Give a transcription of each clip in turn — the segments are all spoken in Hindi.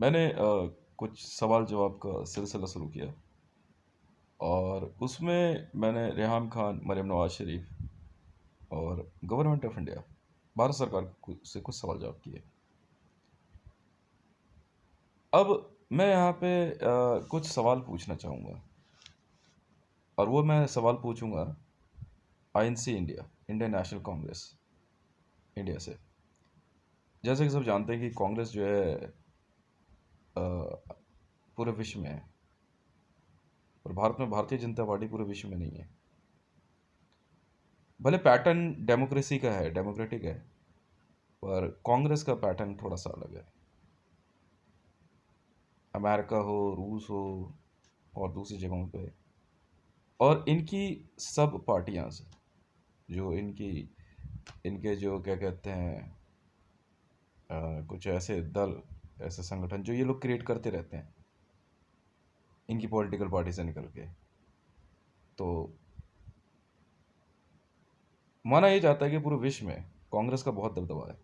मैंने कुछ सवाल जवाब का सिलसिला शुरू किया और उसमें मैंने रेहान खान, मरियम नवाज शरीफ और गवर्नमेंट ऑफ इंडिया, भारत सरकार से कुछ सवाल जवाब किए। अब मैं यहाँ पे कुछ सवाल पूछना चाहूँगा और वो मैं सवाल पूछूंगा INC India, Indian national Congress India से। जैसे कि सब जानते हैं कि कांग्रेस जो है पूरे विश्व में है और भारत में भारतीय जनता पार्टी पूरे विश्व में नहीं है। भले पैटर्न डेमोक्रेसी का है, डेमोक्रेटिक है, पर कांग्रेस का पैटर्न थोड़ा सा अलग है। अमेरिका हो, रूस हो और दूसरी जगहों पे, और इनकी सब पार्टियां से जो इनकी इनके जो क्या कहते हैं कुछ ऐसे दल, ऐसे संगठन जो ये लोग क्रिएट करते रहते हैं इनकी पॉलिटिकल पार्टी से निकल के, तो माना ये जाता है कि पूरे विश्व में कांग्रेस का बहुत दबदबा है।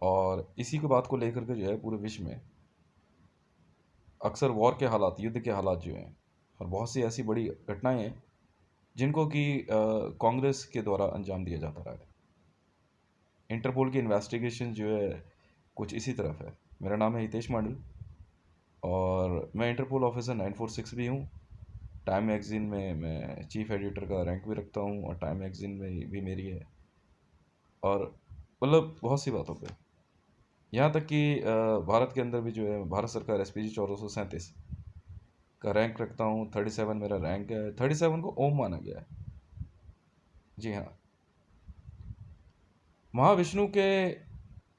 और इसी को बात को लेकर के जो है पूरे विश्व में अक्सर वॉर के हालात, युद्ध के हालात जो हैं, और बहुत सी ऐसी बड़ी घटनाएं हैं जिनको कि कांग्रेस के द्वारा अंजाम दिया जाता रहा है। इंटरपोल की इन्वेस्टिगेशन जो है कुछ इसी तरफ है। मेरा नाम है हितेश मंडल और मैं इंटरपोल ऑफिसर 946 भी हूँ। टाइम मैगज़ीन में मैं चीफ एडिटर का रैंक भी रखता हूँ और टाइम मैगज़ीन में भी मेरी है। और मतलब बहुत सी बातों पे, यहाँ तक कि भारत के अंदर भी जो है भारत सरकार SPG 1437 का रैंक रखता हूँ। 37 मेरा रैंक है। 37 को ओम माना गया है। जी हाँ, महाविष्णु के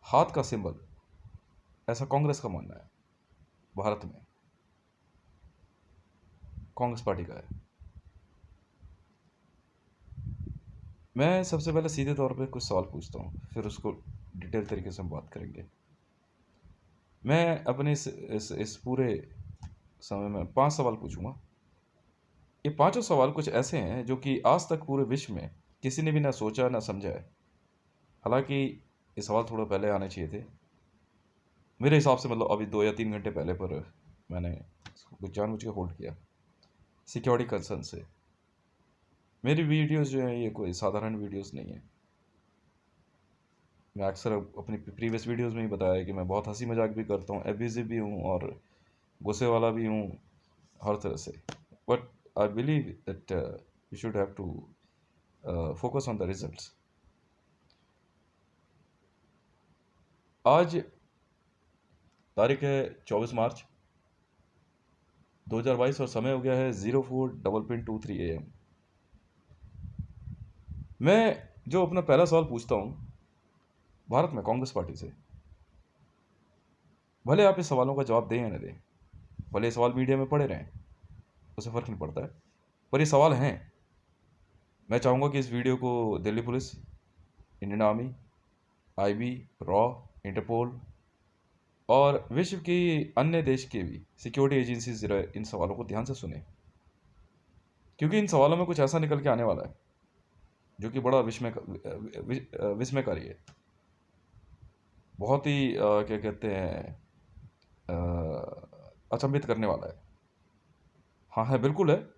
हाथ का सिंबल, ऐसा कांग्रेस का मानना है। भारत में कांग्रेस पार्टी का है। मैं सबसे पहले सीधे तौर पे कुछ सवाल पूछता हूँ, फिर उसको डिटेल तरीके से हम बात करेंगे। मैं अपने इस पूरे समय में 5 सवाल पूछूंगा। ये पांचों सवाल कुछ ऐसे हैं जो कि आज तक पूरे विश्व में किसी ने भी ना सोचा ना समझा है। हालांकि ये सवाल थोड़ा पहले आने चाहिए थे मेरे हिसाब से, मतलब अभी 2 या 3 घंटे पहले, पर मैंने इसको कुछ जानबूझ के होल्ड किया सिक्योरिटी कंसर्न से। मेरी वीडियोस जो हैं ये कोई साधारण वीडियोस नहीं है। मैं अक्सर अपनी प्रीवियस वीडियोस में ही बताया है कि मैं बहुत हंसी मजाक भी करता हूँ, एब्यूजिव भी हूँ और गुस्से वाला भी हूँ, हर तरह से। But I believe that you should have to focus on the results. आज तारीख है 24 मार्च 2022 और समय हो गया है 04:23 AM। मैं जो अपना पहला सवाल पूछता हूँ भारत में कांग्रेस पार्टी से, भले आप इस सवालों का जवाब दें या न दें, भले ये सवाल मीडिया में पड़े रहें, उससे फ़र्क नहीं पड़ता है, पर ये सवाल हैं। मैं चाहूँगा कि इस वीडियो को Delhi police, Indian Army, IB, रॉ, इंटरपोल और विश्व की अन्य देश के भी सिक्योरिटी एजेंसीज ज़रा इन सवालों को ध्यान से सुने, क्योंकि इन सवालों में कुछ ऐसा निकल के आने वाला है जो कि बड़ा विस्मयकारी है। बहुत ही क्या कहते हैं अचंभित करने वाला है। हाँ है, बिल्कुल है,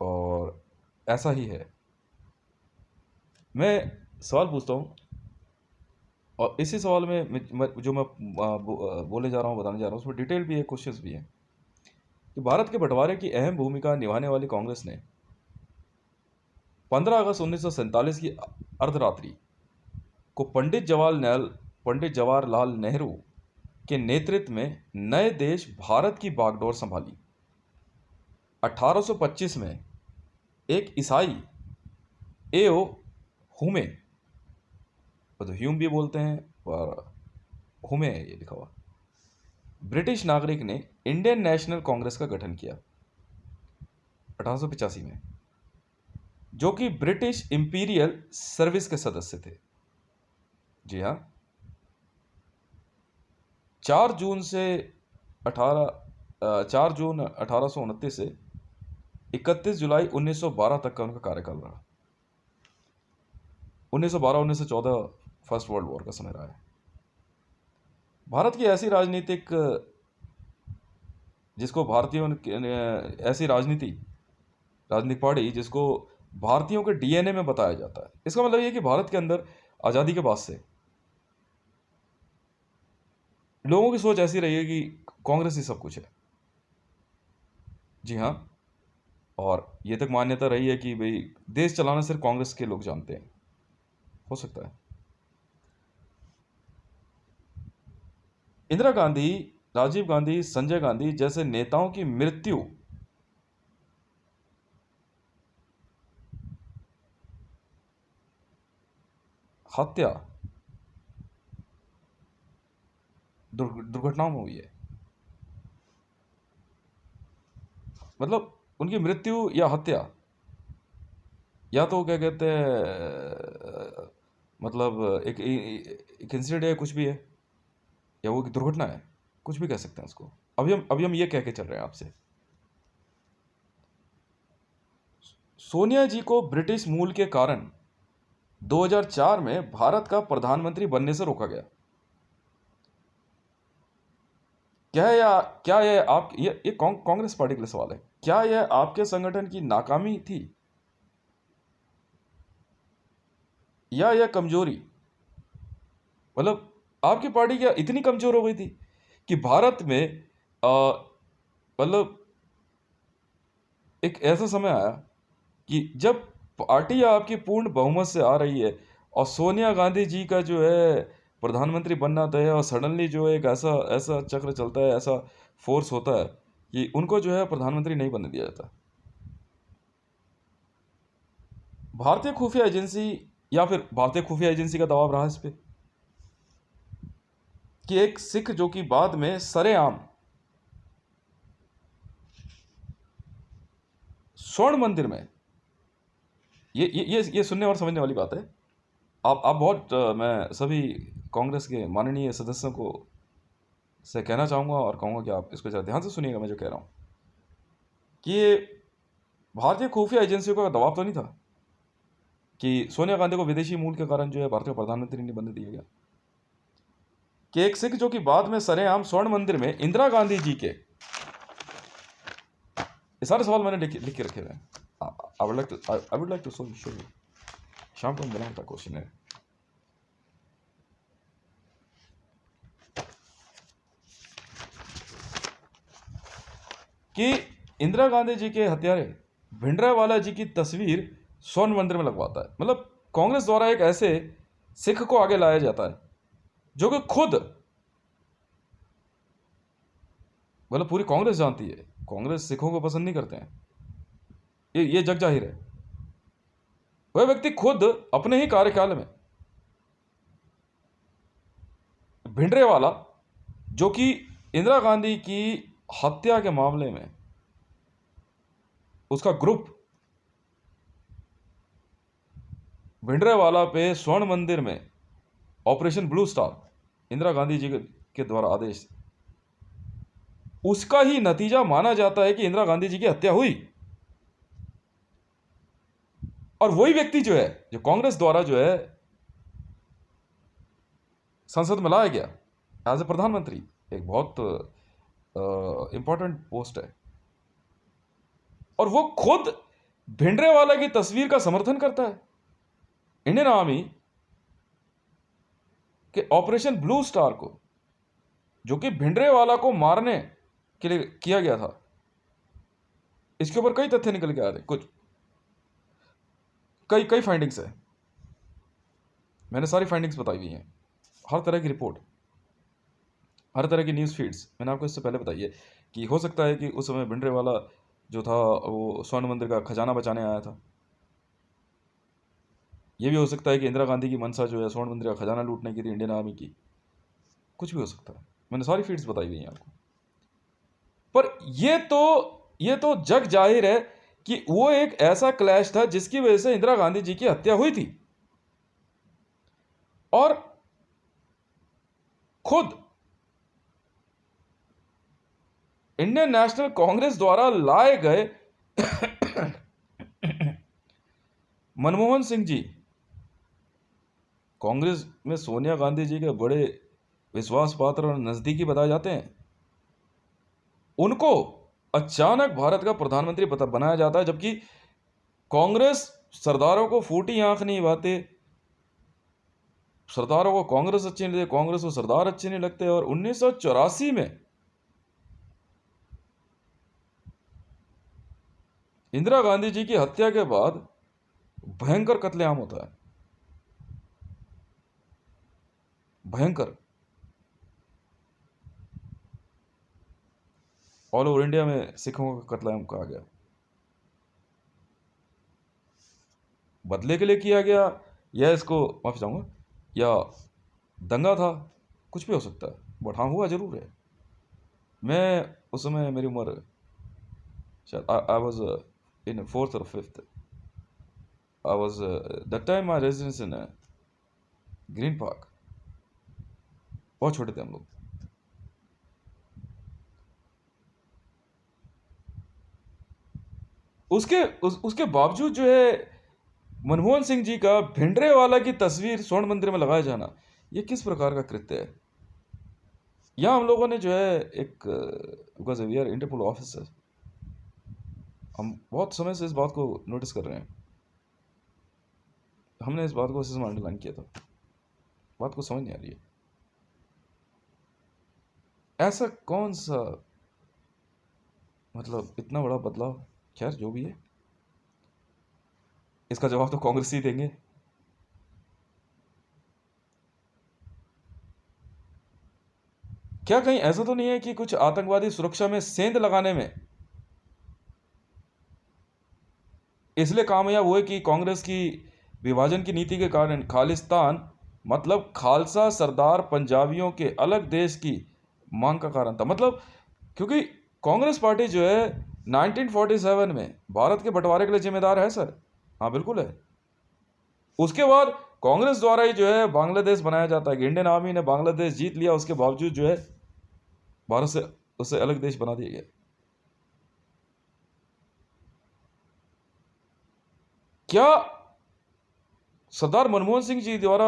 और ऐसा ही है। मैं सवाल पूछता हूँ और इसी सवाल में जो मैं बोले जा रहा हूँ, बताने जा रहा हूँ, उसमें डिटेल भी है, क्वेश्चंस भी हैं कि भारत के बंटवारे की अहम भूमिका निभाने वाली कांग्रेस ने 15 अगस्त 1947 की अर्धरात्रि को पंडित जवाहरलाल नेहरू के नेतृत्व में नए देश भारत की बागडोर संभाली। 1825 में एक ईसाई, एओ हुमे, तो ह्यूम भी बोलते हैं और हुमे है ये लिखा हुआ, ब्रिटिश नागरिक ने इंडियन नेशनल कांग्रेस का गठन किया 1885 में, जो कि ब्रिटिश इंपीरियल सर्विस के सदस्य थे। जी हाँ, 4 जून से 4 जून 1829 से 31 जुलाई 1912 तक का उनका कार्यकाल रहा। 1912-1914 फर्स्ट वर्ल्ड वॉर का समय रहा है। भारत की ऐसी राजनीतिक, जिसको भारतीयों ने, ऐसी राजनीतिक पार्टी जिसको भारतीयों के डीएनए में बताया जाता है। इसका मतलब ये कि भारत के अंदर आज़ादी के बाद से लोगों की सोच ऐसी रही है कि कांग्रेस ही सब कुछ है। जी हाँ। और ये तक मान्यता रही है कि भाई देश चलाना सिर्फ कांग्रेस के लोग जानते हैं। हो सकता है इंदिरा गांधी, राजीव गांधी, संजय गांधी जैसे नेताओं की मृत्यु हत्या दुर्घटनाओं में हुई है। मतलब उनकी मृत्यु या हत्या, या तो क्या कहते हैं, मतलब एक इंसिडेंट है, कुछ भी है, या वो एक दुर्घटना है, कुछ भी कह सकते हैं उसको। अभी हम ये कह के चल रहे हैं आपसे, सोनिया जी को ब्रिटिश मूल के कारण 2004 में भारत का प्रधानमंत्री बनने से रोका गया। क्या यह आप ये कांग्रेस पार्टी के लिए सवाल है, क्या यह आपके संगठन की नाकामी थी, या यह कमजोरी? मतलब आपकी पार्टी क्या इतनी कमजोर हो गई थी कि भारत में मतलब एक ऐसा समय आया कि जब पार्टी आपकी पूर्ण बहुमत से आ रही है और सोनिया गांधी जी का जो है प्रधानमंत्री बनना तय है, और सडनली जो है एक ऐसा ऐसा चक्र चलता है, ऐसा फोर्स होता है कि उनको जो है प्रधानमंत्री नहीं बनने दिया जाता। भारतीय खुफिया एजेंसी, या फिर भारतीय खुफिया एजेंसी का दबाव रहा इस पे कि एक सिख जो कि बाद में सरेआम स्वर्ण मंदिर में, ये सुनने और समझने वाली बात है। आप बहुत मैं सभी कांग्रेस के माननीय सदस्यों को से कहना चाहूँगा और कहूँगा कि आप इसको ज़रा ध्यान से सुनिएगा। मैं जो कह रहा हूँ कि ये भारतीय खुफिया एजेंसियों का दबाव तो नहीं था कि सोनिया गांधी को विदेशी मूल के कारण जो है भारत का प्रधानमंत्री नहीं बनने दिया गया, कि एक सिख जो कि बाद में सरेआम स्वर्ण मंदिर में इंदिरा गांधी जी के, ये सारे सवाल मैंने लिख के रखे हुए हैं। I would like to show you. शाम को हम बनाता क्वेश्चन है कि इंदिरा गांधी जी के हत्यारे भिंडरावाला जी की तस्वीर स्वर्ण मंदिर में लगवाता है। मतलब कांग्रेस द्वारा एक ऐसे सिख को आगे लाया जाता है जो कि खुद, मतलब पूरी कांग्रेस जानती है कांग्रेस सिखों को पसंद नहीं करते हैं, ये जग जाहिर है। वह व्यक्ति खुद अपने ही कार्यकाल में भिंडरेवाला, जो कि इंदिरा गांधी की हत्या के मामले में उसका ग्रुप भिंडरेवाला पे स्वर्ण मंदिर में operation blue star, Indira Gandhi ji के द्वारा आदेश, उसका ही नतीजा माना जाता है कि इंदिरा गांधी जी की हत्या हुई। और वही व्यक्ति जो है, जो कांग्रेस द्वारा जो है संसद में लाया गया एज ए प्रधानमंत्री, एक बहुत इंपॉर्टेंट पोस्ट है, और वो खुद भिंडरेवाला की तस्वीर का समर्थन करता है। इंडियन आर्मी के ऑपरेशन ब्लू स्टार को, जो कि भिंडरेवाला को मारने के लिए किया गया था, इसके ऊपर कई तथ्य निकल के आ रहे, कुछ कई कई फाइंडिंग्स है। मैंने सारी फाइंडिंग्स बताई हुई हैं, हर तरह की रिपोर्ट, हर तरह की न्यूज़ फीड्स मैंने आपको इससे पहले बताई है कि हो सकता है कि उस समय भिंडरेवाला जो था वो स्वर्ण मंदिर का खजाना बचाने आया था। ये भी हो सकता है कि इंदिरा गांधी की मंशा जो है स्वर्ण मंदिर का खजाना लूटने की थी इंडियन आर्मी की, कुछ भी हो सकता है। मैंने सारी फीड्स बताई हुई हैं आपको। पर ये तो जग जाहिर है कि वो एक ऐसा क्लैश था जिसकी वजह से इंदिरा गांधी जी की हत्या हुई थी। और खुद इंडियन नेशनल कांग्रेस द्वारा लाए गए मनमोहन सिंह जी, कांग्रेस में सोनिया गांधी जी के बड़े विश्वास पात्र और नजदीकी बताए जाते हैं, उनको अचानक भारत का प्रधानमंत्री बनाया जाता है, जबकि कांग्रेस सरदारों को फूटी आंख नहीं बाते, सरदारों को कांग्रेस अच्छी नहीं लगती, कांग्रेस को सरदार अच्छे नहीं लगते। और 1984 में इंदिरा गांधी जी की हत्या के बाद भयंकर कत्लेआम होता है, भयंकर। ऑल ओवर इंडिया में सिखों का कत्लेआम कहा गया, बदले के लिए किया गया, या इसको माफी चाहूंगा, या दंगा था, कुछ भी हो सकता है, बट हाँ हुआ जरूर है। मैं उस समय मेरी उम्र शायद आई वाज इन फोर्थ और fifth, I was that time my residence in green park, बहुत छोटे थे हम लोग। उसके बावजूद जो है मनमोहन सिंह जी का भिंडरेवाला की तस्वीर स्वर्ण मंदिर में लगाया जाना, ये किस प्रकार का कृत्य है। यहाँ हम लोगों ने जो है एक, because we are Interpol officer, हम बहुत समय से इस बात को नोटिस कर रहे हैं, हमने इस बात को इस समय अंडरलाइन किया था, बात को समझ नहीं आ रही है। ऐसा कौन सा, मतलब इतना बड़ा बदलाव, खैर जो भी है, इसका जवाब तो कांग्रेस ही देंगे। क्या कहीं ऐसा तो नहीं है कि कुछ आतंकवादी सुरक्षा में सेंध लगाने में इसलिए कामयाब हुए कि कांग्रेस की विभाजन की नीति के कारण खालिस्तान, मतलब खालसा सरदार पंजाबियों के अलग देश की मांग का कारण था। मतलब क्योंकि कांग्रेस पार्टी जो है 1947 में भारत के बंटवारे के लिए जिम्मेदार है सर, हाँ बिल्कुल है। उसके बाद कांग्रेस द्वारा ही जो है बांग्लादेश बनाया जाता है कि इंडियन आर्मी ने बांग्लादेश जीत लिया, उसके बावजूद जो है भारत से उसे अलग देश बना दिया गया। क्या सरदार मनमोहन सिंह जी द्वारा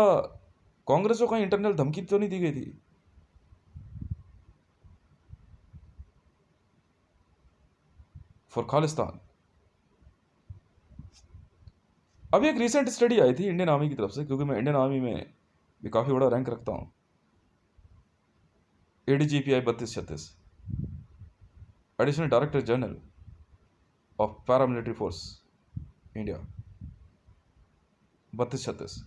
कांग्रेस को कहीं इंटरनल धमकी तो नहीं दी गई थी? फॉर खालिस्तान। अभी एक रिसेंट स्टडी आई थी इंडियन आर्मी की तरफ से, क्योंकि मैं इंडियन आर्मी में भी काफ़ी बड़ा रैंक रखता हूँ, ADGPI 3236, additional director general of paramilitary force India 3236।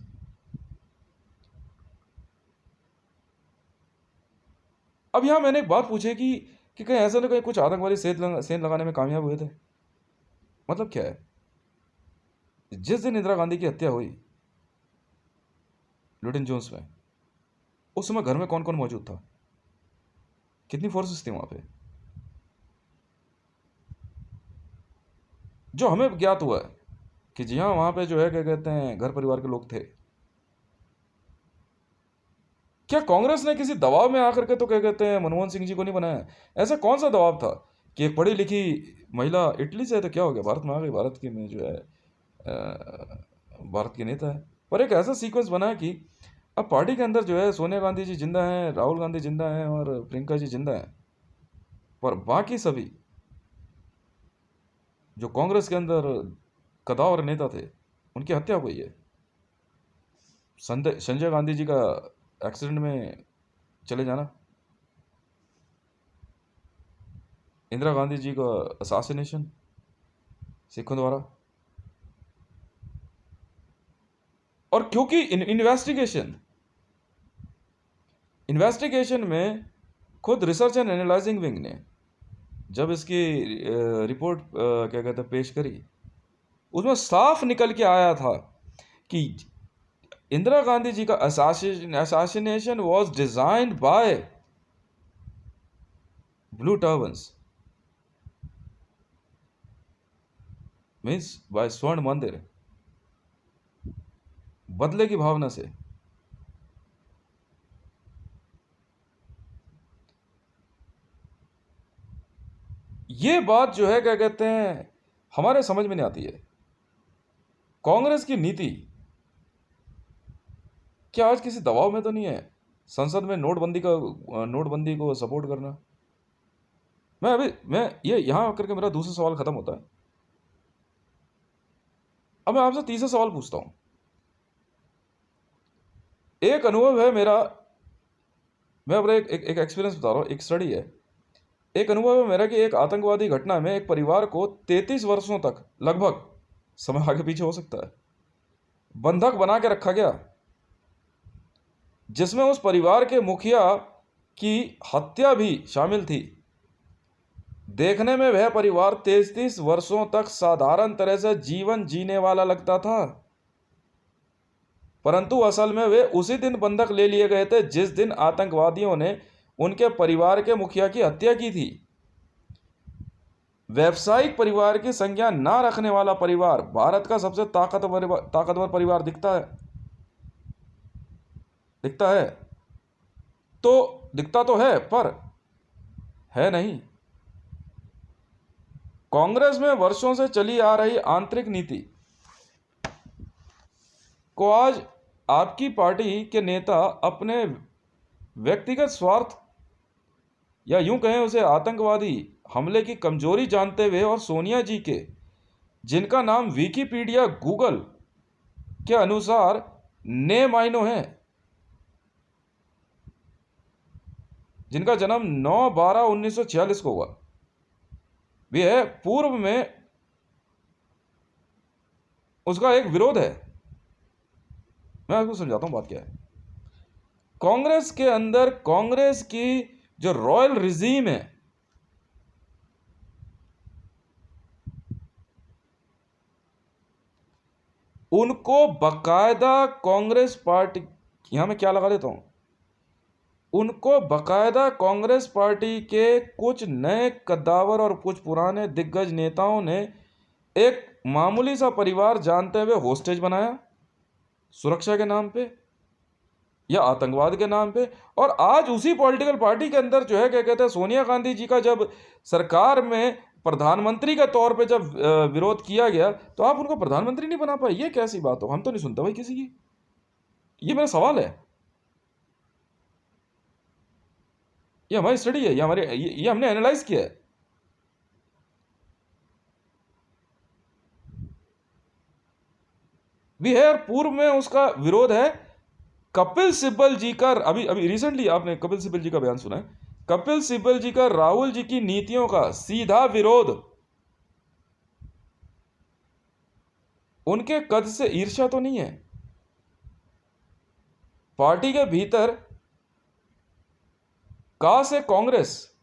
अब यहाँ मैंने एक बात पूछी कि कहीं ऐसा ना कहीं कुछ आतंकवादी सेंध लगाने में कामयाब हुए थे। मतलब क्या है, जिस दिन इंदिरा गांधी की हत्या हुई लुटिन जोन्स में, उस समय घर में कौन कौन मौजूद था, कितनी फोर्सेस थी वहां पे? जो हमें ज्ञात हुआ है कि जी हाँ, वहां पे जो है क्या कहते हैं घर परिवार के लोग थे। क्या कांग्रेस ने किसी दबाव में आकर के तो क्या कहते हैं मनमोहन सिंह जी को नहीं बनाया? ऐसा कौन सा दबाव था कि एक पढ़ी लिखी महिला इटली से है तो क्या हो गया, भारत में आ गई, भारत की में जो है भारत के नेता है। पर एक ऐसा सीक्वेंस बना है कि अब पार्टी के अंदर जो है सोनिया गांधी जी जिंदा हैं, राहुल गांधी जिंदा हैं और प्रियंका जी जिंदा हैं, पर बाकी सभी जो कांग्रेस के अंदर कदावर नेता थे उनकी हत्या हो गई है। संजय गांधी जी का एक्सीडेंट में चले जाना, इंदिरा गांधी जी का असासिनेशन सिखों द्वारा, और क्योंकि इन्वेस्टिगेशन में खुद रिसर्च एंड एनालाइजिंग विंग ने जब इसकी रिपोर्ट क्या कहते हैं पेश करी, उसमें साफ निकल के आया था कि इंदिरा गांधी जी का assassination was designed by blue turbans, means by Swarn Mandir, बदले की भावना से। ये बात जो है क्या कहते हैं हमारे समझ में नहीं आती है। कांग्रेस की नीति क्या आज किसी दबाव में तो नहीं है संसद में नोटबंदी को सपोर्ट करना। मैं ये यहाँ आकर के मेरा दूसरा सवाल खत्म होता है। अब मैं आपसे तीसरा सवाल पूछता हूँ। एक अनुभव है मेरा, मैं अपना एक एक्सपीरियंस बता रहा हूँ, एक स्टडी है। एक अनुभव है मेरा कि एक आतंकवादी घटना में एक परिवार को 33 वर्षों तक, लगभग, समय आगे पीछे हो सकता है, बंधक बना के रखा गया, जिसमें उस परिवार के मुखिया की हत्या भी शामिल थी। देखने में वह परिवार 33 वर्षों तक साधारण तरह से जीवन जीने वाला लगता था, परंतु असल में वे उसी दिन बंधक ले लिए गए थे जिस दिन आतंकवादियों ने उनके परिवार के मुखिया की हत्या की थी। व्यावसायिक परिवार की संज्ञा ना रखने वाला परिवार भारत का सबसे ताकतवर परिवार दिखता है। तो दिखता तो है, पर है नहीं। कांग्रेस में वर्षों से चली आ रही आंतरिक नीति को आज आपकी पार्टी के नेता अपने व्यक्तिगत स्वार्थ, या यूं कहें उसे आतंकवादी हमले की कमजोरी जानते हुए, और सोनिया जी के, जिनका नाम विकिपीडिया गूगल के अनुसार ने मायनो है, जिनका जन्म 9/12/1946 को हुआ, वे है पूर्व में उसका एक विरोध है। मैं आपको समझाता हूं बात क्या है। कांग्रेस के अंदर कांग्रेस की जो रॉयल रिजीम है, उनको बकायदा कांग्रेस पार्टी, यहां मैं क्या लगा देता हूं, उनको बकायदा कांग्रेस पार्टी के कुछ नए कद्दावर और कुछ पुराने दिग्गज नेताओं ने एक मामूली सा परिवार जानते हुए होस्टेज बनाया, सुरक्षा के नाम पे या आतंकवाद के नाम पे। और आज उसी पॉलिटिकल पार्टी के अंदर जो है, क्या कहते हैं, सोनिया गांधी जी का जब सरकार में प्रधानमंत्री के तौर पे जब विरोध किया गया, तो आप उनको प्रधानमंत्री नहीं बना पाए। ये कैसी बात हो, हम तो नहीं सुनते भाई किसी की। ये मेरा सवाल है, ये हमारी स्टडी है, ये हमने एनालाइज किया है। भी है, और पूर्व में उसका विरोध है। कपिल सिब्बल जी का, अभी अभी रिसेंटली आपने कपिल सिब्बल जी का बयान सुना है। कपिल सिब्बल जी का राहुल जी की नीतियों का सीधा विरोध। उनके कद से ईर्ष्या तो नहीं है, पार्टी के भीतर का से कांग्रेस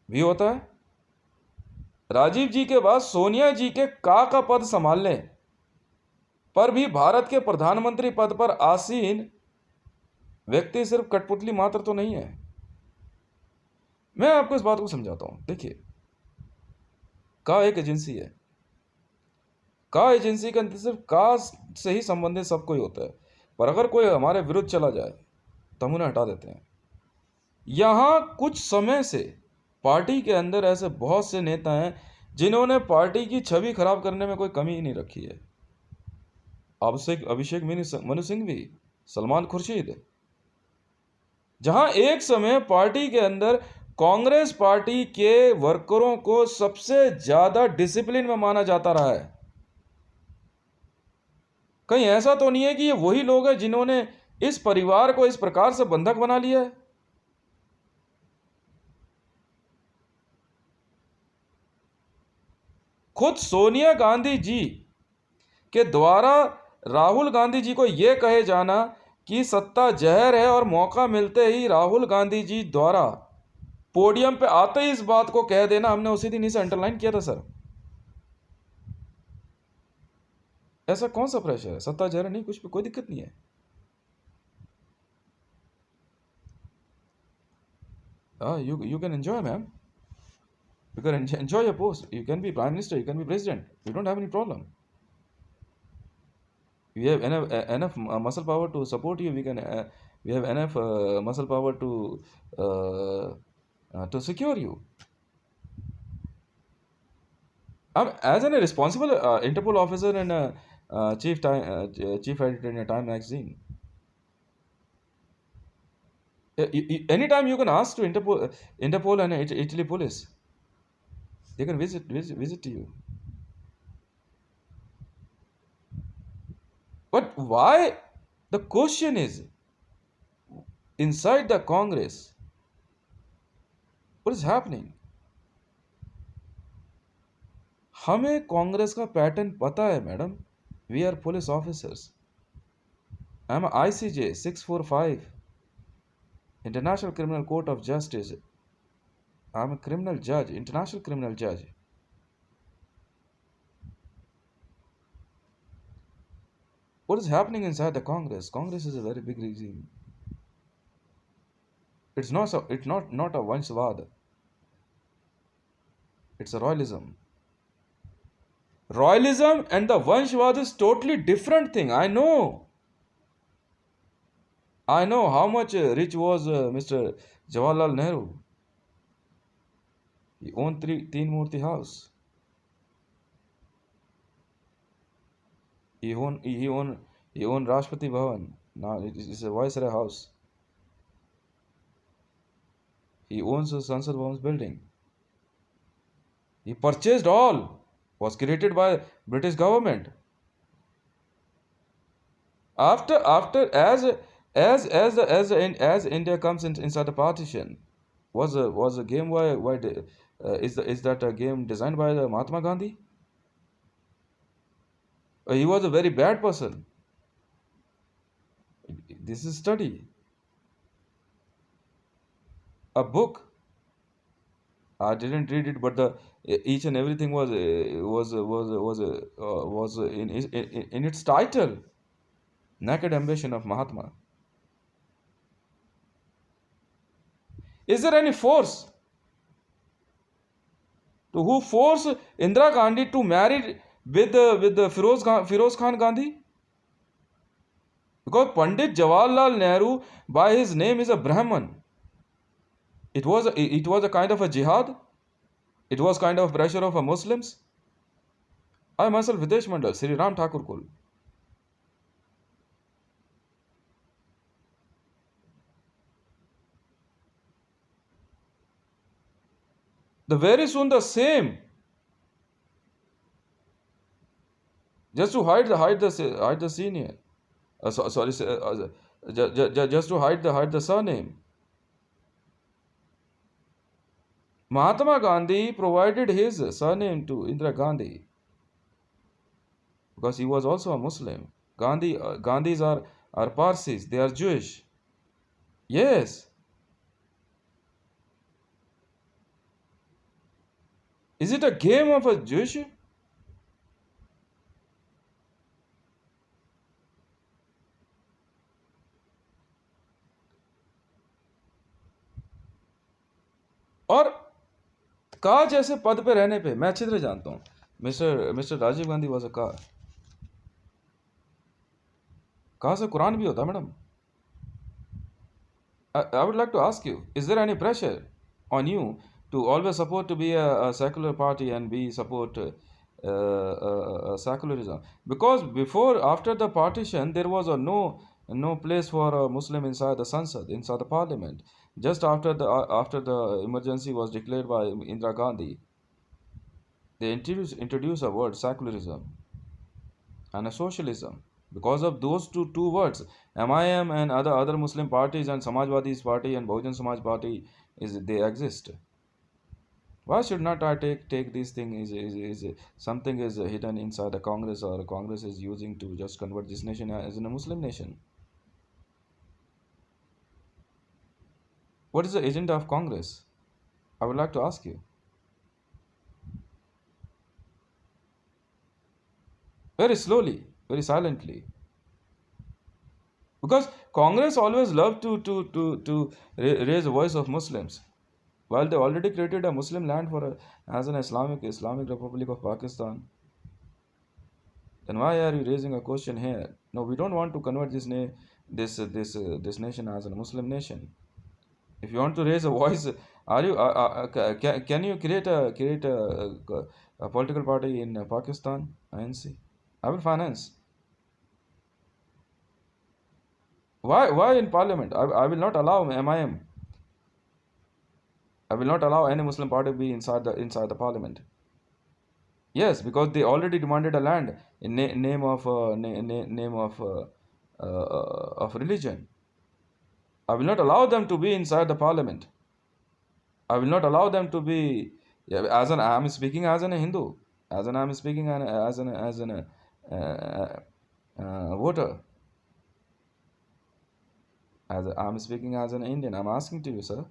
भी होता है। राजीव जी के बाद सोनिया जी के का पद संभालने पर भी भारत के प्रधानमंत्री पद पर आसीन व्यक्ति सिर्फ कठपुतली मात्र तो नहीं है। मैं आपको इस बात को समझाता हूं। देखिए, का एक एजेंसी है, का एजेंसी के अंदर सिर्फ का से ही संबंधित सब कोई होता है, पर अगर कोई हमारे विरुद्ध चला जाए तो हम उन्हें हटा देते हैं। यहां कुछ समय से पार्टी के अंदर ऐसे बहुत से नेता हैं जिन्होंने पार्टी की छवि खराब करने में कोई कमी ही नहीं रखी है। अभिषेक मनु सिंह भी, सलमान खुर्शीद, जहां एक समय पार्टी के अंदर कांग्रेस पार्टी के वर्करों को सबसे ज्यादा डिसिप्लिन में माना जाता रहा है। कहीं ऐसा तो नहीं है कि ये वही लोग हैं जिन्होंने इस परिवार को इस प्रकार से बंधक बना लिया है। खुद सोनिया गांधी जी के द्वारा राहुल गांधी जी को यह कहे जाना कि सत्ता जहर है, और मौका मिलते ही राहुल गांधी जी द्वारा पोडियम पे आते ही इस बात को कह देना, हमने उसी दिन इसे अंडरलाइन किया था सर। ऐसा कौन सा प्रेशर है? सत्ता जहर नहीं, कुछ पे कोई दिक्कत नहीं है। You can enjoy, ma'am. You can enjoy your post. You can be prime minister, you can be president. We don't have any problem. We have enough muscle power to support you. We have enough muscle power to secure you. As a responsible Interpol officer and chief editor in a Time magazine, Anytime you can ask to Interpol and Italy police, they can visit you. But why? The question is, inside the Congress, what is happening? हमें कांग्रेस का पैटर्न पता है madam. We are police officers. I'm a ICJ 645, International Criminal Court of Justice. I'm a criminal judge, international criminal judge. What is happening inside the Congress? Congress is a very big regime. It's not a Vanshvad. It's a royalism. Royalism and the Vanshvad is totally different thing. I know. I know how much rich was Mr. Jawaharlal Nehru. He owned Teen Murti house. He owned Rashtrapati Bhavan. Now it's a Viceroy house. He owns the Sansad Bhavan's building. He purchased all. Was created by British government. After as India comes inside the partition, was a game is that a game designed by the Mahatma Gandhi? He was a very bad person. This is study. A book. I didn't read it, but the each and everything was in its title. Naked ambition of Mahatma. Is there any force to who forced Indira Gandhi to marry with Firoz Khan Gandhi? Because Pandit Jawaharlal Nehru, by his name, is a Brahman. It was a kind of a jihad. It was kind of pressure of a Muslims. I myself Videsh Mandal, Sri Ram Thakur Kul. The very soon the same, just to hide the senior. Sorry, just to hide the surname. Mahatma Gandhi provided his surname to Indira Gandhi because he was also a Muslim. Gandhis are Parsis. They are Jewish. Yes. Is it a game of a Jewish? और का जैसे पद पे रहने पे मैं अच्छी तरह जानता हूँ. Mister Rajiv Gandhi was a का से कुरान भी होता madam. I would like to ask you, is there any pressure on you to always support to be a secular party and be support secularism? Because after the partition, there was no place for a Muslim inside the Sansad, inside the parliament. Just after the emergency was declared by Indira Gandhi, they introduced a word secularism and a socialism. Because of those two words, MIM and other Muslim parties and Samajwadi's party and Bahujan Samaj party they exist. Why should not I take these things is something is hidden inside the Congress, or Congress is using to just convert this nation as in a Muslim nation? What is the agenda of Congress? I would like to ask you. Very slowly, very silently. Because Congress always loved to raise the voice of Muslims. While they already created a Muslim land as an Islamic Republic of Pakistan, then why are you raising a question here? No, we don't want to convert this nation as a Muslim nation. If you want to raise a voice, can you create a political party in Pakistan, INC? I will finance. Why in parliament? I will not allow MIM. I will not allow any Muslim party to be inside the parliament. Yes, because they already demanded a land in name of name of religion. I will not allow them to be inside the parliament. I will not allow them to be, yeah, as an I am speaking as an Hindu, as an I am speaking as an voter, as I am speaking as an Indian. I am asking to you, sir.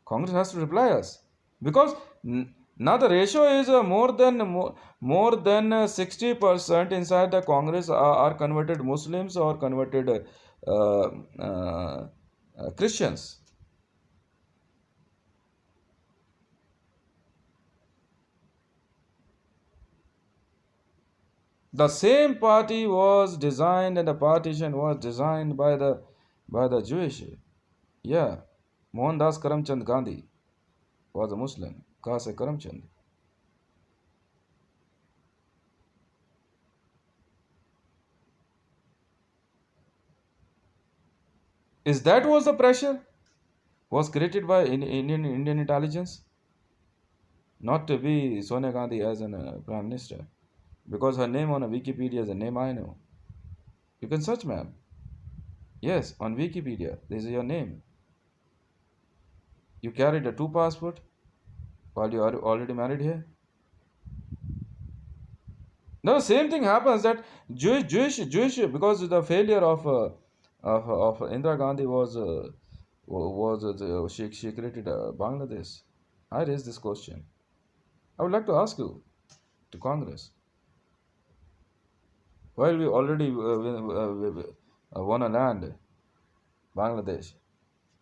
Congress has to reply us because now the ratio is more than 60% inside the Congress are converted Muslims or converted Christians. The same party was designed and the partition was designed by the Jewish. Yeah, Mohandas Karamchand Gandhi was a Muslim. Kase Karamchand. Is that was the pressure was created by Indian intelligence not to be Sonia Gandhi as a prime minister because her name on a Wikipedia is a name I know. You can search, ma'am. Yes, on Wikipedia, this is your name. You carried a two passport while you are already married here. No, same thing happens that Jewish because the failure of Indira Gandhi was she created Bangladesh. I raised this question. I would like to ask you to Congress. While we already won a land, Bangladesh,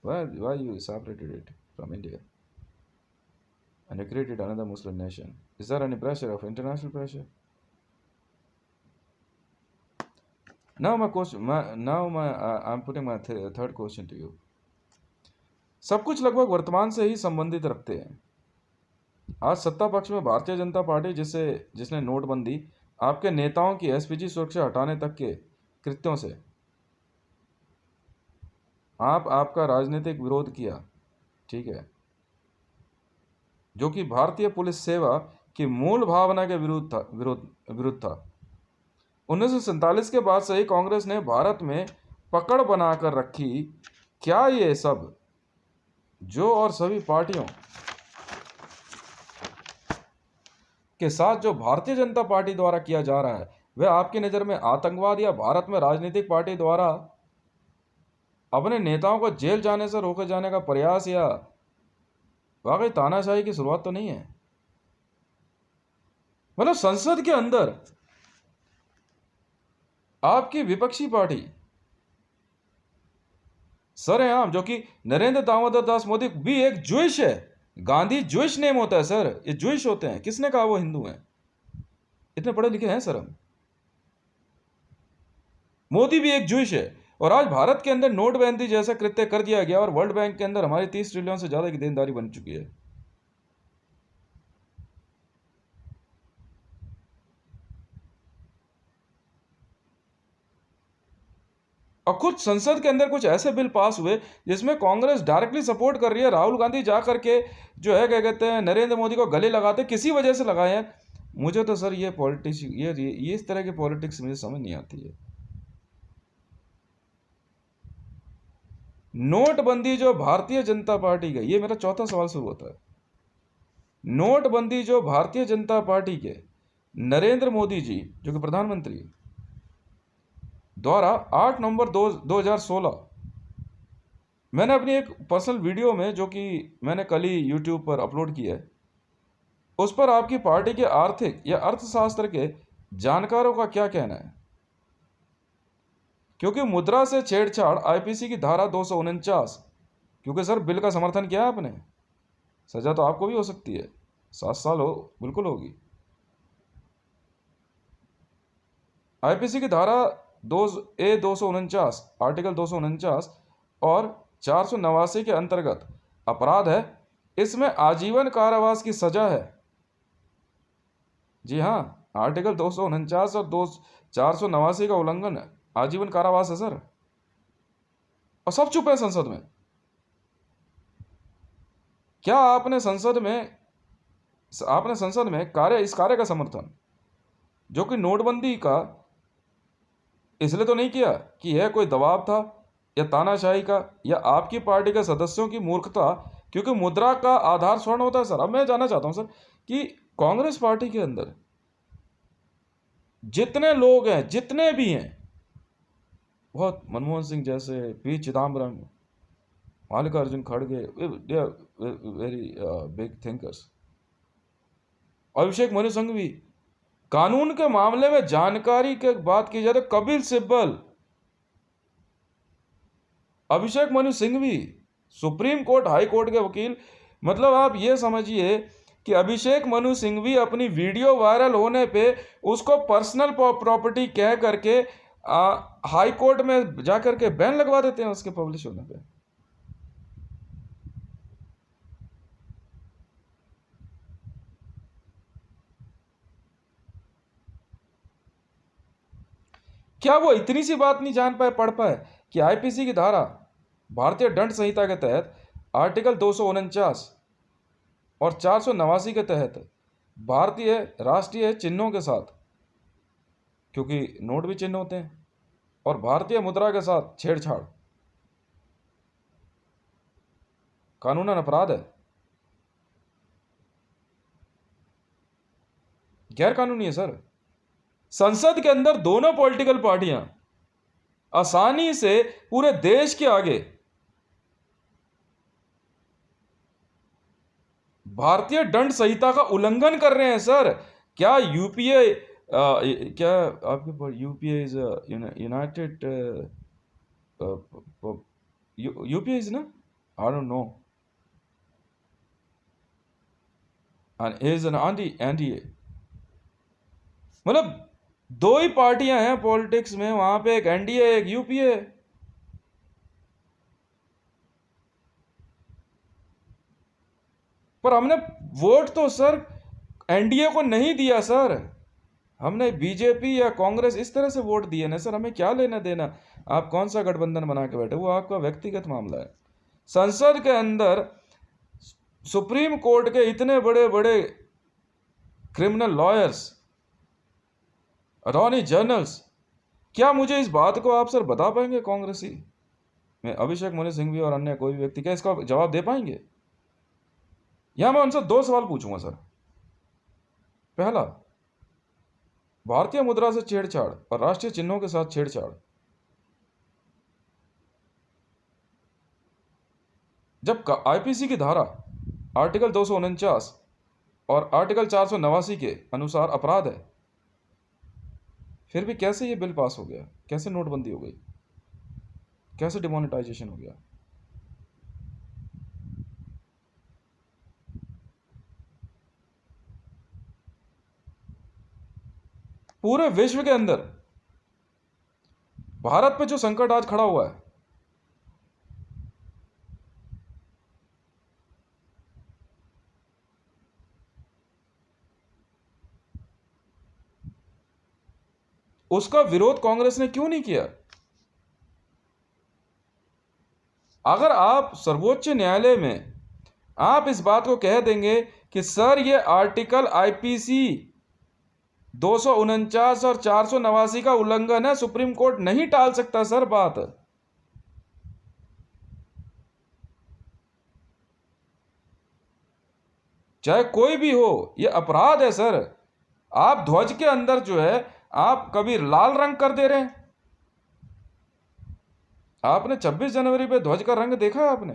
why you separated it from India and you created another Muslim nation? Is there any pressure of international pressure? Now my question, I'm putting my third question to you. सब कुछ लगभग वर्तमान से ही संबंधित रखते हैं. आज सत्ता पक्ष में भारतीय जनता पार्टी जिसने नोटबंदी आपके नेताओं की एसपीजी सुरक्षा हटाने तक के कृत्यों से आपका राजनीतिक विरोध किया, ठीक है, जो कि भारतीय पुलिस सेवा की मूल भावना के विरुद्ध था. 1947 के बाद से ही कांग्रेस ने भारत में पकड़ बनाकर रखी. क्या ये सब जो और सभी पार्टियों के साथ जो भारतीय जनता पार्टी द्वारा किया जा रहा है वह आपकी नज़र में आतंकवाद या भारत में राजनीतिक पार्टी द्वारा अपने नेताओं को जेल जाने से रोके जाने का प्रयास या वाकई तानाशाही की शुरुआत तो नहीं है? मतलब संसद के अंदर आपकी विपक्षी पार्टी सरेआम, जो कि नरेंद्र दामोदर दास मोदी भी एक ज्यूइश है. गांधी ज्यूइश नेम होता है सर, ये ज्यूइश होते हैं. किसने कहा वो हिंदू हैं? इतने पढ़े लिखे हैं सर हम. मोदी भी एक ज्यूइश है और आज भारत के अंदर नोटबंदी जैसा कृत्य कर दिया गया और वर्ल्ड बैंक के अंदर हमारी 30 ट्रिलियन से ज्यादा की देनदारी बन चुकी है. और कुछ संसद के अंदर कुछ ऐसे बिल पास हुए जिसमें कांग्रेस डायरेक्टली सपोर्ट कर रही है. राहुल गांधी जा करके जो है क्या कहते हैं नरेंद्र मोदी को गले लगाते, किसी वजह से लगाए हैं. मुझे तो सर ये पॉलिटिक्स ये इस तरह की पॉलिटिक्स मुझे समझ नहीं आती है. नोटबंदी जो भारतीय जनता पार्टी का, ये मेरा चौथा सवाल शुरू होता है. नोटबंदी जो भारतीय जनता पार्टी के नरेंद्र मोदी जी जो कि प्रधानमंत्री द्वारा 8 नवंबर 2016 मैंने अपनी एक पर्सनल वीडियो में जो कि मैंने कल ही यूट्यूब पर अपलोड किया है उस पर आपकी पार्टी के आर्थिक या अर्थशास्त्र के जानकारों का क्या कहना है? क्योंकि मुद्रा से छेड़छाड़ आईपीसी की धारा 249, क्योंकि सर बिल का समर्थन किया है आपने, सजा तो आपको भी हो सकती है, 7 साल हो बिल्कुल होगी. आईपीसी की धारा 249 आर्टिकल 249 और 489 के अंतर्गत अपराध है. इसमें आजीवन कारावास की सजा है. जी हाँ, आर्टिकल 249 और 489 का उल्लंघन आजीवन कारावास है सर, और सब चुप है संसद में। क्या आपने संसद में इस कार्य का समर्थन, जो कि नोटबंदी का, इसलिए तो नहीं किया कि यह कोई दबाव था या तानाशाही का या आपकी पार्टी के सदस्यों की मूर्खता, क्योंकि मुद्रा का आधार स्वर्ण होता है सर। अब मैं जानना चाहता हूं सर कि कांग्रेस पार्टी के अंदर जितने लोग हैं, जितने भी हैं, बहुत मनमोहन सिंह जैसे, पी चिदम्बरम, मल्लिकार्जुन खड़गे, वेरी बिग थिंकर्स, अभिषेक मनु सिंघवी, कानून के मामले में जानकारी की बात की जाए तो Kapil Sibal, Abhishek Manu Singhvi, supreme court, high court के वकील। मतलब आप ये समझिए कि अभिषेक मनु सिंघवी अपनी वीडियो वायरल होने पे उसको पर्सनल प्रॉपर्टी कह करके हाई कोर्ट में जाकर के बैन लगवा देते हैं उसके पब्लिश होने पे। क्या वो इतनी सी बात नहीं जान पाए, पढ़ पाए कि आईपीसी की धारा, भारतीय दंड संहिता के तहत आर्टिकल 249 और 489 के तहत भारतीय राष्ट्रीय चिन्हों के साथ, क्योंकि नोट भी चिन्ह होते हैं, और भारतीय मुद्रा के साथ छेड़छाड़ कानूनन अपराध है, गैर कानूनी है सर। संसद के अंदर दोनों पॉलिटिकल पार्टियां आसानी से पूरे देश के आगे भारतीय दंड संहिता का उल्लंघन कर रहे हैं सर। क्या यूपीए, क्या आपके UPA is united, UPA is ना, I don't know, and is an NDA. मतलब दो ही पार्टियां हैं पॉलिटिक्स में, वहां पे एक एनडीए एक यूपीए। पर हमने वोट तो सर एनडीए को नहीं दिया सर, हमने बीजेपी या कांग्रेस इस तरह से वोट दिए ना सर। हमें क्या लेना देना आप कौन सा गठबंधन बना के बैठे, वो आपका व्यक्तिगत मामला है। संसद के अंदर सुप्रीम कोर्ट के इतने बड़े बड़े क्रिमिनल लॉयर्स, अटॉर्नी जनरल्स, क्या मुझे इस बात को आप सर बता पाएंगे, कांग्रेसी में अभिषेक मनु सिंघवी और अन्य कोई भी व्यक्ति, क्या इसका जवाब दे पाएंगे? यहां मैं उनसे दो सवाल पूछूंगा सर। पहला, भारतीय मुद्रा से छेड़छाड़ और राष्ट्रीय चिन्हों के साथ छेड़छाड़, जब आईपीसी की धारा आर्टिकल 249 और आर्टिकल 489 के अनुसार अपराध है, फिर भी कैसे ये बिल पास हो गया? कैसे नोटबंदी हो गई? कैसे डिमोनेटाइजेशन हो गया? पूरे विश्व के अंदर भारत पे जो संकट आज खड़ा हुआ है, उसका विरोध कांग्रेस ने क्यों नहीं किया? अगर आप सर्वोच्च न्यायालय में आप इस बात को कह देंगे कि सर ये आर्टिकल आईपीसी 249 और 489 का उल्लंघन है, सुप्रीम कोर्ट नहीं टाल सकता सर बात। चाहे कोई भी हो, ये अपराध है सर। आप ध्वज के अंदर जो है आप कभी लाल रंग कर दे रहे हैं। आपने 26 जनवरी पे ध्वज का रंग देखा है आपने?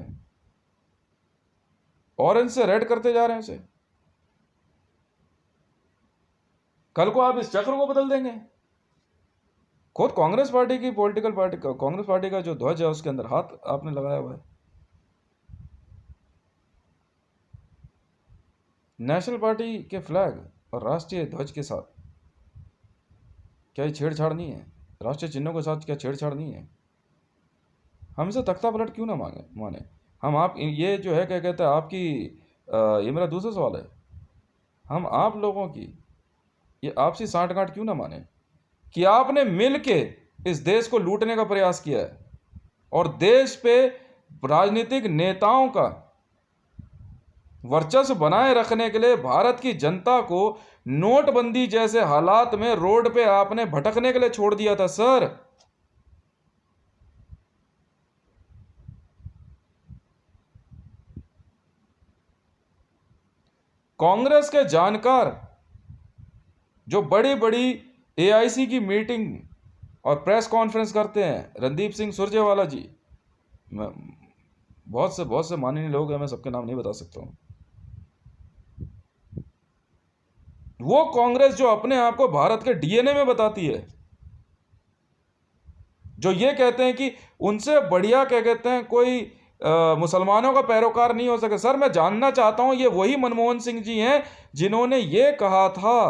ऑरेंज से रेड करते जा रहे हैं उसे। कल को आप इस चक्र को बदल देंगे। खुद कांग्रेस पार्टी की पॉलिटिकल पार्टी का, कांग्रेस पार्टी का जो ध्वज है उसके अंदर हाथ आपने लगाया हुआ है। नेशनल पार्टी के फ्लैग और राष्ट्रीय ध्वज के साथ क्या ये छेड़छाड़ नहीं है? राष्ट्रीय चिन्हों के साथ क्या छेड़छाड़ नहीं है? हमसे तख्ता पलट क्यों ना माने हम? आप ये जो है क्या कहते हैं आपकी, ये मेरा दूसरा सवाल है, हम आप लोगों की ये आपसी सांठगांठ क्यों ना माने कि आपने मिल के इस देश को लूटने का प्रयास किया है और देश पे राजनीतिक नेताओं का वर्चस्व बनाए रखने के लिए भारत की जनता को नोटबंदी जैसे हालात में रोड पे आपने भटकने के लिए छोड़ दिया था सर। कांग्रेस के जानकार जो बड़ी बड़ी एआईसी की मीटिंग और प्रेस कॉन्फ्रेंस करते हैं, रणदीप सिंह सुरजेवाला जी, बहुत से माननीय लोग हैं, मैं सबके नाम नहीं बता सकता हूं। वो कांग्रेस जो अपने आप को भारत के डीएनए में बताती है, जो ये कहते हैं कि उनसे बढ़िया क्या कहते हैं कोई मुसलमानों का पैरोकार नहीं हो सके। सर मैं जानना चाहता हूं, ये वही मनमोहन सिंह जी हैं जिन्होंने ये कहा था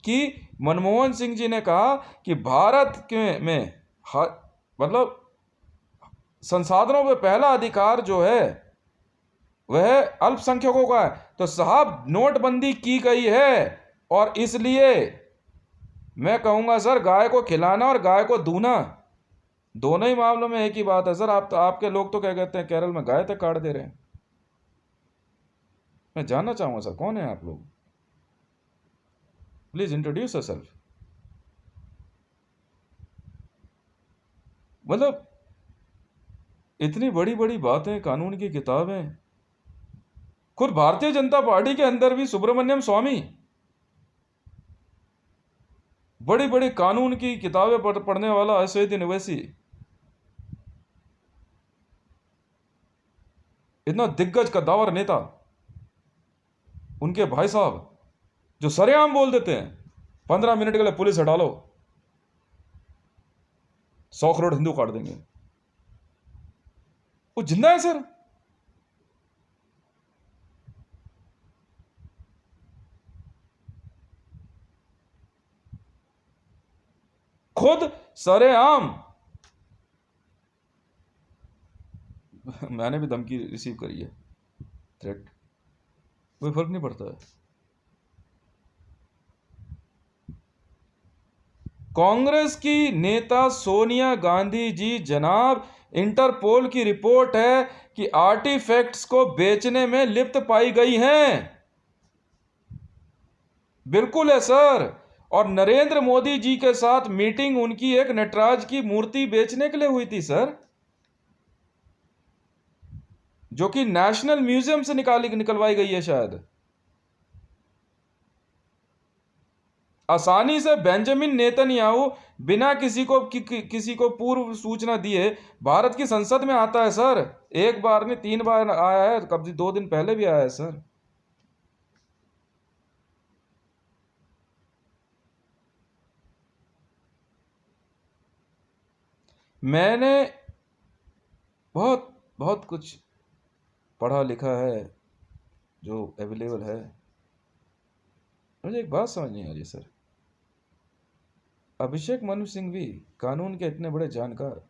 कि मनमोहन सिंह जी ने कहा कि भारत में मतलब संसाधनों पे पहला अधिकार जो है वह अल्पसंख्यकों का है। तो साहब नोटबंदी की गई है और इसलिए मैं कहूंगा सर, गाय को खिलाना और गाय को दूना दोनों ही मामलों में एक ही बात है सर। आपके लोग तो क्या कहते हैं, केरल में गाय तक काट दे रहे हैं। मैं जानना चाहूंगा सर, कौन है आप लोग? Please introduce yourself. मतलब इतनी बड़ी बड़ी बातें, कानून की किताबें, खुद भारतीय जनता पार्टी के अंदर भी सुब्रमण्यम स्वामी बड़ी बड़ी कानून की किताबें पढ़ने वाला असदुद्दीन ओवैसी, इतना दिग्गज कद्दावर नेता, उनके भाई साहब जो सरेआम बोल देते हैं 15 मिनट के लिए पुलिस हटा लो, 100 करोड़ हिंदू काट देंगे। वो जिंदा है सर। खुद सरेआम। मैंने भी धमकी रिसीव करी है, थ्रेट, कोई फर्क नहीं पड़ता है। कांग्रेस की नेता सोनिया गांधी जी जनाब, इंटरपोल की रिपोर्ट है कि आर्टिफैक्ट्स को बेचने में लिप्त पाई गई हैं। बिल्कुल है सर। और नरेंद्र मोदी जी के साथ मीटिंग उनकी एक नटराज की मूर्ति बेचने के लिए हुई थी सर, जो कि नेशनल म्यूजियम से निकलवाई गई है शायद। आसानी से बेंजामिन नेतन्याहू बिना किसी को पूर्व सूचना दिए भारत की संसद में आता है सर। एक बार नहीं 3 बार आया है, कब 2 दिन पहले भी आया है सर। मैंने बहुत बहुत कुछ पढ़ा लिखा है जो अवेलेबल है। मुझे एक बात समझ नहीं आ रही सर, अभिषेक मनु सिंह भी कानून के इतने बड़े जानकार,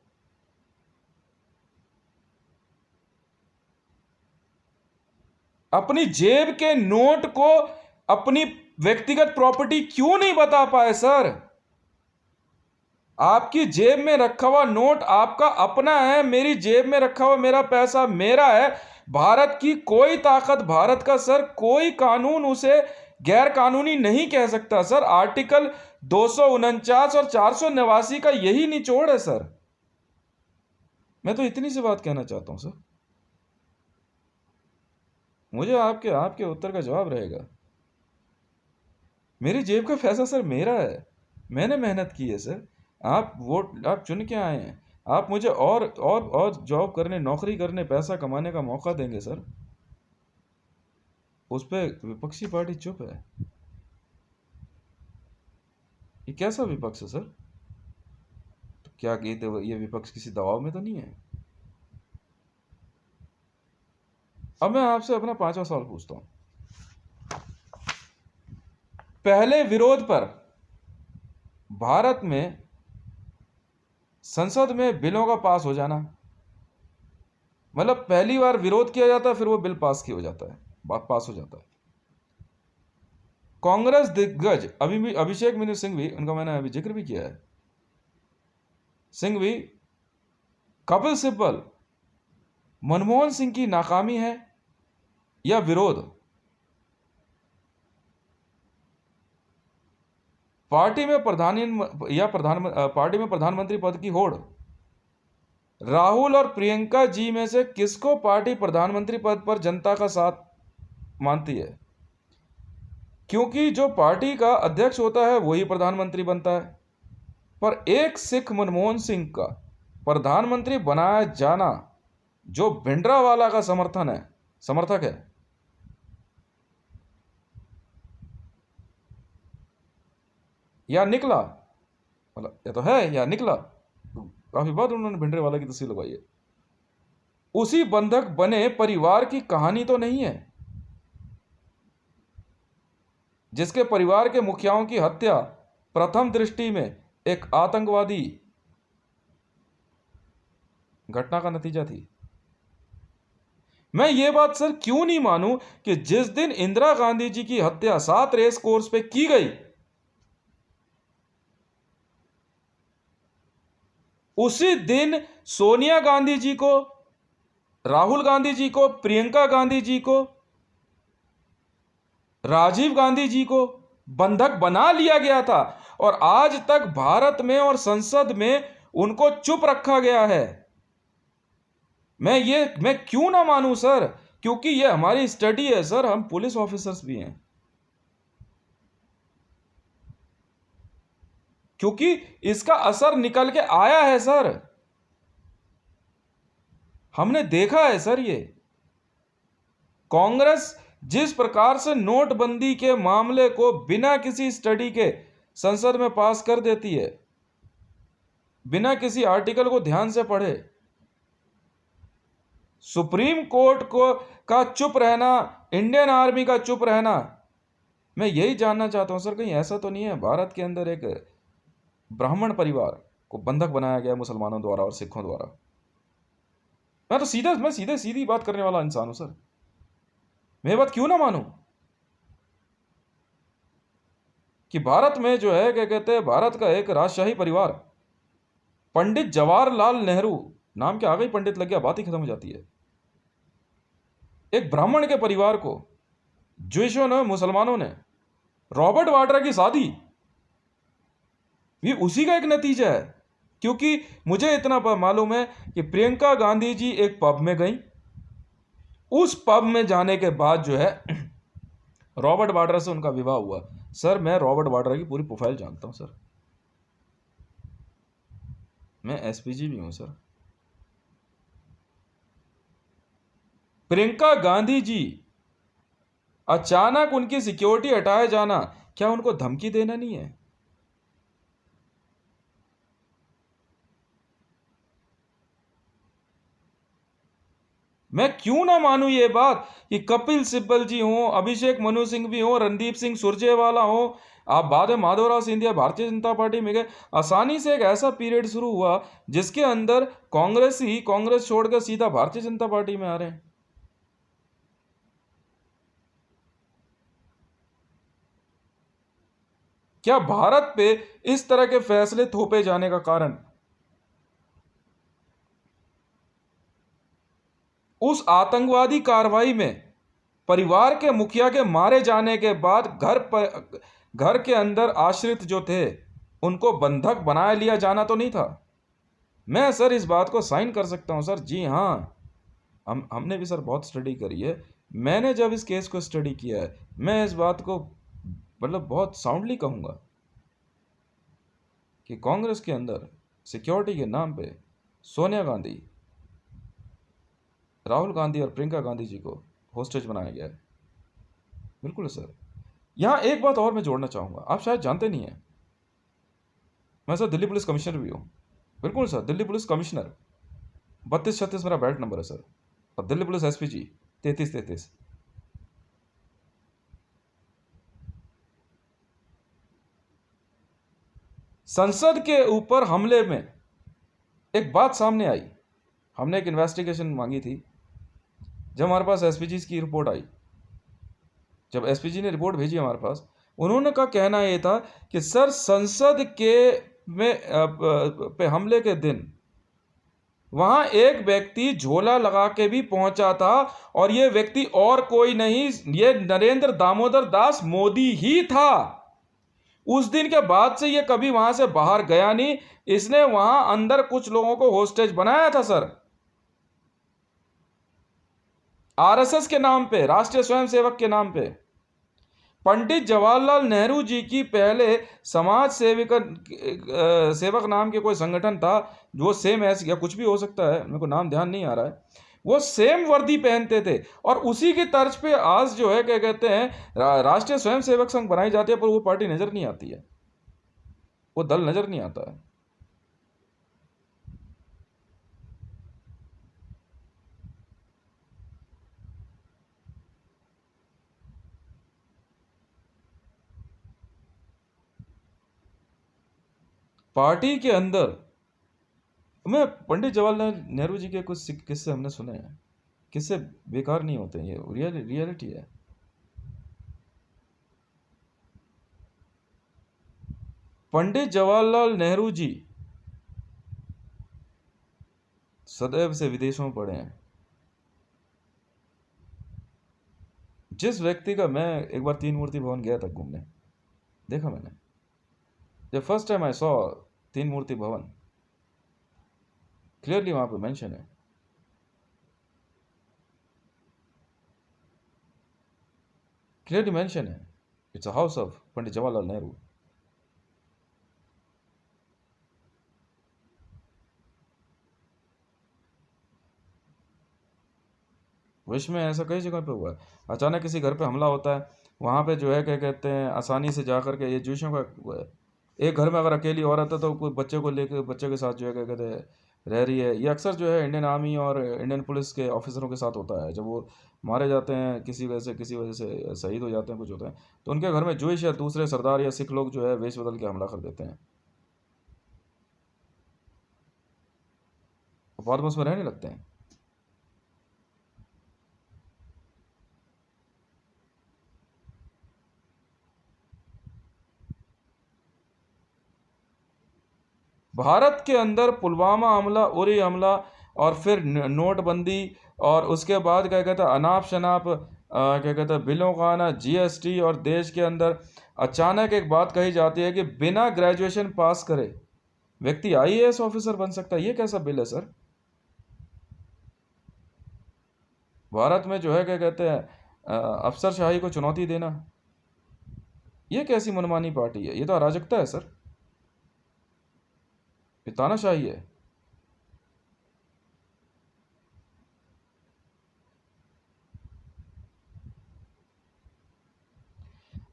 अपनी जेब के नोट को अपनी व्यक्तिगत प्रॉपर्टी क्यों नहीं बता पाए सर? आपकी जेब में रखा हुआ नोट आपका अपना है, मेरी जेब में रखा हुआ मेरा पैसा मेरा है। भारत की कोई ताकत, भारत का सर कोई कानून उसे गैर कानूनी नहीं कह सकता सर। आर्टिकल 249 और 489 का यही निचोड़ है सर। मैं तो इतनी सी बात कहना चाहता हूं सर, मुझे आपके आपके उत्तर का जवाब रहेगा। मेरी जेब का पैसा सर मेरा है, मैंने मेहनत की है सर। आप चुन के आए हैं, आप मुझे और जॉब करने, नौकरी करने, पैसा कमाने का मौका देंगे सर। उस पर विपक्षी पार्टी चुप है। ये कैसा विपक्ष है सर? तो क्या ये विपक्ष किसी दबाव में तो नहीं है? अब मैं आपसे अपना 5वां सवाल पूछता हूं। पहले विरोध पर भारत में संसद में बिलों का पास हो जाना, मतलब पहली बार विरोध किया जाता है फिर वो बिल पास किया हो जाता है, पास हो जाता है। कांग्रेस दिग्गज अभिषेक मनु सिंह भी, उनका मैंने अभी जिक्र भी किया है, सिंघवी, कपिल सिब्बल, मनमोहन सिंह की नाकामी है या विरोध? पार्टी में प्रधानमंत्री पद की होड़? राहुल और प्रियंका जी में से किसको पार्टी प्रधानमंत्री पद पर जनता का साथ मानती है? क्योंकि जो पार्टी का अध्यक्ष होता है वही प्रधानमंत्री बनता है, पर एक सिख मनमोहन सिंह का प्रधानमंत्री बनाया जाना जो भिंडरावाला का समर्थक है, या निकला, मतलब या तो है या निकला, तो काफी बार उन्होंने भिंडरावाला की तस्वीर लगवाई है, उसी बंधक बने परिवार की कहानी तो नहीं है जिसके परिवार के मुखियाओं की हत्या प्रथम दृष्टि में एक आतंकवादी घटना का नतीजा थी। मैं ये बात सर क्यों नहीं मानूं कि जिस दिन इंदिरा गांधी जी की हत्या 7 रेस कोर्स पे की गई, उसी दिन सोनिया गांधी जी को, राहुल गांधी जी को, प्रियंका गांधी जी को, राजीव गांधी जी को बंधक बना लिया गया था और आज तक भारत में और संसद में उनको चुप रखा गया है। मैं क्यों ना मानूं सर, क्योंकि ये हमारी स्टडी है सर, हम पुलिस ऑफिसर्स भी हैं, क्योंकि इसका असर निकल के आया है सर, हमने देखा है सर। ये कांग्रेस जिस प्रकार से नोटबंदी के मामले को बिना किसी स्टडी के संसद में पास कर देती है, बिना किसी आर्टिकल को ध्यान से पढ़े, सुप्रीम कोर्ट का चुप रहना, इंडियन आर्मी का चुप रहना, मैं यही जानना चाहता हूं सर, कहीं ऐसा तो नहीं है भारत के अंदर एक ब्राह्मण परिवार को बंधक बनाया गया मुसलमानों द्वारा और सिखों द्वारा? मैं सीधे सीधी बात करने वाला इंसान हूं सर, मैं बात क्यों ना मानूं कि भारत में जो है, क्या कहते हैं, भारत का एक राजशाही परिवार, पंडित जवाहरलाल नेहरू नाम के आ गई पंडित लग गया, बात ही खत्म हो जाती है। एक ब्राह्मण के परिवार को ज्यूइशों ने, मुसलमानों ने, रॉबर्ट वाड्रा की शादी, ये उसी का एक नतीजा है। क्योंकि मुझे इतना मालूम है कि प्रियंका गांधी जी एक पब में गई, उस पब में जाने के बाद जो है रॉबर्ट वाड्रा से उनका विवाह हुआ। सर मैं रॉबर्ट वाड्रा की पूरी प्रोफाइल जानता हूं सर, मैं एसपीजी भी हूं सर। प्रियंका गांधी जी अचानक उनकी सिक्योरिटी हटाए जाना, क्या उनको धमकी देना नहीं है? मैं क्यों ना मानूं ये बात कि कपिल सिब्बल जी हों, अभिषेक मनु सिंह भी हों, रणदीप सिंह सुरजेवाला हों, आप बाद में माधवराव सिंधिया भारतीय जनता पार्टी में गए, आसानी से एक ऐसा पीरियड शुरू हुआ जिसके अंदर कांग्रेस छोड़कर सीधा भारतीय जनता पार्टी में आ रहे हैं। क्या भारत पे इस तरह के फैसले थोपे जाने का कारण उस आतंकवादी कार्रवाई में परिवार के मुखिया के मारे जाने के बाद घर के अंदर आश्रित जो थे उनको बंधक बनाया लिया जाना तो नहीं था? मैं सर इस बात को साइन कर सकता हूं सर, जी हाँ, हमने भी सर बहुत स्टडी करी है। मैंने जब इस केस को स्टडी किया है, मैं इस बात को मतलब बहुत साउंडली कहूंगा कि कांग्रेस के अंदर सिक्योरिटी के नाम पे सोनिया गांधी, राहुल गांधी और प्रियंका गांधी जी को होस्टेज बनाया गया है। बिल्कुल सर। यहां एक बात और मैं जोड़ना चाहूंगा, आप शायद जानते नहीं हैं, मैं सर दिल्ली पुलिस कमिश्नर भी हूं। बिल्कुल सर, दिल्ली पुलिस कमिश्नर 3236 मेरा बैट नंबर है सर, और दिल्ली पुलिस एसपीजी 3333। संसद के ऊपर हमले में एक बात सामने आई, हमने एक इन्वेस्टिगेशन मांगी थी, जब हमारे पास एसपीजी की रिपोर्ट आई, जब एसपीजी ने रिपोर्ट भेजी हमारे पास, उन्होंने का कहना यह था कि सर संसद के पे हमले के दिन वहां एक व्यक्ति झोला लगा के भी पहुंचा था, और ये व्यक्ति और कोई नहीं, ये नरेंद्र दामोदर दास मोदी ही था। उस दिन के बाद से ये कभी वहां से बाहर गया नहीं। इसने वहां अंदर कुछ लोगों को होस्टेज बनाया था सर, आरएसएस के नाम पे, राष्ट्रीय स्वयंसेवक के नाम पे। पंडित जवाहरलाल नेहरू जी की पहले समाज सेवक नाम के कोई संगठन था, जो सेम ऐसे या कुछ भी हो सकता है, मेरे को नाम ध्यान नहीं आ रहा है, वो सेम वर्दी पहनते थे। और उसी की तर्ज पे आज जो है क्या कहते हैं, राष्ट्रीय स्वयंसेवक संघ बनाई जाती है, पर वो पार्टी नजर नहीं आती है, वो दल नजर नहीं आता है। पार्टी के अंदर मैं पंडित जवाहरलाल नेहरू जी के कुछ किस्से हमने सुने हैं, किस्से बेकार नहीं होते, ये रियलिटी है। पंडित जवाहरलाल नेहरू जी सदैव से विदेशों में पढ़े हैं। जिस व्यक्ति का, मैं एक बार तीन मूर्ति भवन गया था घूमने, देखा मैंने, जब फर्स्ट टाइम आई सॉ तीन मूर्ति भवन, क्लियरली वहां पे मेंशन है, क्लियरली मेंशन है, it's a house of Pandit Jawaharlal Nehru. विश्व में ऐसा कई जगह पे हुआ है। अचानक किसी घर पे हमला होता है, वहां पे जो है क्या कहते हैं, आसानी से जा करके, ये जोशियों का हुआ है। एक घर में अगर अकेली औरत है तो कोई बच्चे को लेकर, बच्चे के साथ जो है क्या कहते हैं रह रही है। ये अक्सर जो है इंडियन आर्मी और इंडियन पुलिस के ऑफिसरों के साथ होता है, जब वो मारे जाते हैं किसी वजह से शहीद हो जाते हैं, कुछ होता है, तो उनके घर में जोश या दूसरे सरदार या सिख लोग जो है वेश बदल के हमला कर देते हैं, अपार्टमेंट्स में रहने लगते हैं। भारत के अंदर पुलवामा हमला, उरी हमला, और फिर नोटबंदी, और उसके बाद क्या कहते हैं अनाप शनाप क्या कहते हैं बिलों का आना, जीएसटी, और देश के अंदर अचानक एक बात कही जाती है कि बिना ग्रेजुएशन पास करे व्यक्ति आईएएस ऑफिसर बन सकता है। ये कैसा बिल है सर? भारत में जो है क्या कहते हैं अफसरशाही को चुनौती देना, ये कैसी मनमानी पार्टी है? ये तो अराजकता है सर, ये तानाशाही है।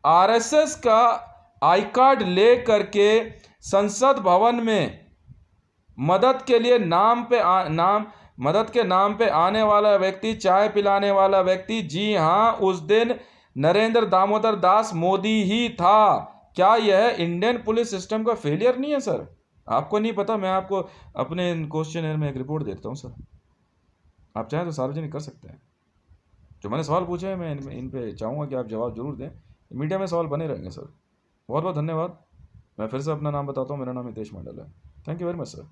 आरएसएस का आई कार्ड ले करके संसद भवन में मदद के लिए मदद के नाम पे आने वाला व्यक्ति, चाय पिलाने वाला व्यक्ति, जी हां, उस दिन नरेंद्र दामोदर दास मोदी ही था। क्या यह इंडियन पुलिस सिस्टम का फेलियर नहीं है सर? आपको नहीं पता, मैं आपको अपने क्वेश्चन में एक रिपोर्ट देता हूं सर, आप चाहें तो सार्वजनिक कर सकते हैं। जो मैंने सवाल पूछे हैं, मैं इन पे चाहूँगा कि आप जवाब जरूर दें। मीडिया में सवाल बने रहेंगे सर। बहुत बहुत धन्यवाद। मैं फिर से अपना नाम बताता हूँ, मेरा नाम हितेश मंडल है। Thank you very much sir.